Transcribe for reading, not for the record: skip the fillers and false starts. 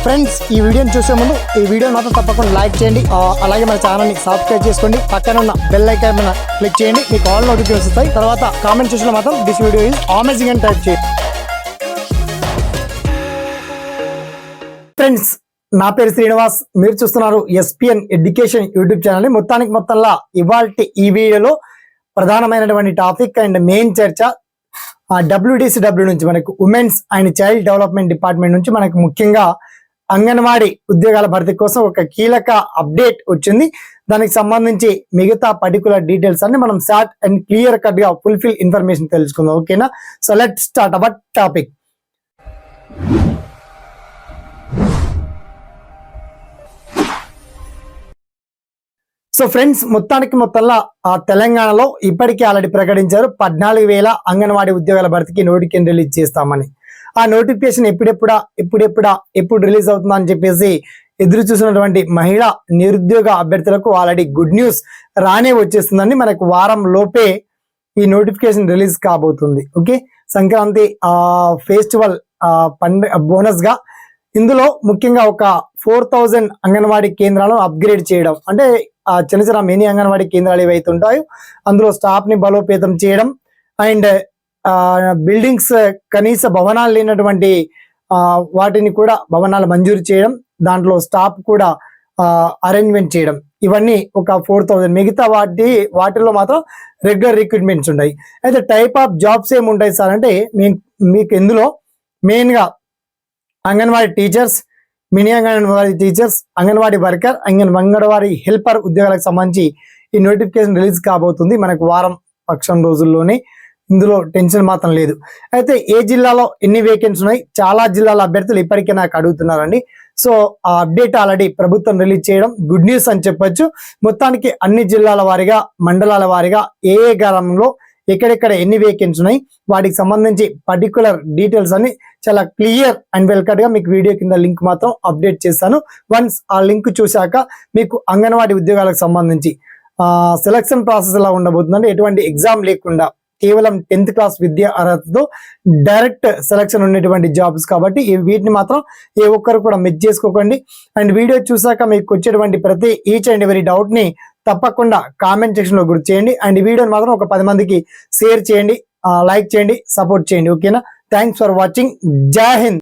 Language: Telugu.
ఫ్రెండ్స్ ఈ వీడియోని చూసే ముందు ఈ వీడియోని మాత్రం తప్పకుండా లైక్ చేయండి, అలాగే మన ఛానల్ని సబ్స్క్రైబ్ చేసుకోండి, పక్కన ఉన్న బెల్ ఐకాన్ మీద క్లిక్ చేయండి, మీకు ఆల్ నోటిఫికేషన్స్ వస్తాయి. తర్వాత కామెంట్ సెక్షన్లో మాత్రం దిస్ వీడియో ఈజ్ అమేజింగ్ అని టైప్ చేయండి. ఫ్రెండ్స్ నా పేరు శ్రీనివాస్, మీరు చూస్తున్నారు ఎస్పిఎన్ ఎడ్యుకేషన్ యూట్యూబ్ ఛానల్. మొత్తంలో ఇవాల్టి ఈ వీడియోలో ప్రధానమైనటువంటి టాపిక్ అండ్ మెయిన్ చర్చ WDCW నుంచి మనకు women's and child development department నుంచి మనకు ముఖ్యంగా అంగన్వాడీ ఉద్యోగాల భర్తీ కోసం ఒక కీలక అప్డేట్ వచ్చింది. దానికి సంబంధించి మిగతా పర్టికులర్ డీటెయిల్స్ అన్ని మనం షార్ట్ అండ్ క్లియర్ కట్ గా ఫుల్ఫిల్ ఇన్ఫర్మేషన్ తెలుసుకుందాం. ఓకేనా? So let start our topic. So friends మొత్తంలో తెలంగాణలో ఇప్పటికే ఆల్రెడీ ప్రకటించారు 14,000 అంగన్వాడీ ఉద్యోగాల భర్తీకి నోటిఫికేషన్ రిలీజ్ చేస్తామని. ఆ నోటిఫికేషన్ ఎప్పుడు రిలీజ్ అవుతుందా అని చెప్పేసి ఎదురు చూసినటువంటి మహిళా నిరుద్యోగ అభ్యర్థులకు ఆల్రెడీ గుడ్ న్యూస్ రానే వచ్చేస్తుందండి. మనకు వారం లోపే ఈ నోటిఫికేషన్ రిలీజ్ కాబోతుంది. ఓకే, సంక్రాంతి ఫెస్టివల్ బోనస్ గా ఇందులో ముఖ్యంగా ఒక 4,000 అంగన్వాడీ కేంద్రాలను అప్గ్రేడ్ చేయడం, అంటే చిన్న మినీ అంగన్వాడీ కేంద్రాలు ఏవైతే ఉంటాయో అందులో స్టాఫ్ ని బలోపేతం చేయడం అండ్ బిల్డింగ్స్ కనీస భవనాలు లేనటువంటి వాటిని కూడా భవనాలు మంజూరు చేయడం, దాంట్లో స్టాఫ్ కూడా అరేంజ్మెంట్ చేయడం, ఇవన్నీ ఒక 4,000. మిగతా వాటిల్లో మాత్రం రెగ్యులర్ రిక్రూట్మెంట్స్ ఉంటాయి. అయితే టైప్ ఆఫ్ జాబ్స్ ఏముంటాయి సార్ అంటే మీకు ఇందులో మెయిన్గా anganwadi teachers, mini anganwadi teachers, anganwadi worker, anganwadi helper ఉద్యోగాలకు సంబంధించి ఈ నోటిఫికేషన్ రిలీజ్ కాబోతుంది మనకు వారం పక్షం రోజుల్లోనే. ఇందులో టెన్షన్ మాత్రం లేదు. అయితే ఏ జిల్లాలో ఎన్ని వేకెన్సీ ఉన్నాయి, చాలా జిల్లాల అభ్యర్థులు ఇప్పటికే నాకు అడుగుతున్నారండి. సో ఆ అప్డేట్ ఆల్రెడీ ప్రభుత్వం రిలీజ్ చేయడం గుడ్ న్యూస్ అని చెప్పొచ్చు. మొత్తానికి అన్ని జిల్లాల వారీగా, మండలాల వారీగా ఏ గ్రామంలో ఎక్కడెక్కడ ఎన్ని వేకెన్సీ ఉన్నాయి వాటికి సంబంధించి పర్టికులర్ డీటెయిల్స్ అని చాలా క్లియర్ అండ్ వెల్ కట్ గా మీకు వీడియో కింద లింక్ మాత్రం అప్డేట్ చేస్తాను. వన్స్ ఆ లింక్ చూశాక మీకు అంగన్వాడీ ఉద్యోగాలకు సంబంధించి సెలక్షన్ ప్రాసెస్ ఎలా ఉండబోతుందంటే ఎటువంటి ఎగ్జామ్ లేకుండా కేవలం 10th క్లాస్ విద్యా అర్హతతో డైరెక్ట్ సెలక్షన్ ఉండేటువంటి జాబ్స్ కాబట్టి వీటిని మాత్రం ఏ ఒక్కరు కూడా మిస్ చేసుకోకండి. అండ్ వీడియో చూసాక మీకు వచ్చేటువంటి ప్రతి ఈచ్ అండ్ ఎవరీ డౌట్ ని తప్పకుండా కామెంట్ సెక్షన్ లో గుర్తు చేయండి. అండ్ ఈ వీడియోని మాత్రం ఒక 10 మందికి షేర్ చేయండి, లైక్ చేయండి, సపోర్ట్ చేయండి. ఓకేనా? Thanks for watching. జై హింద్.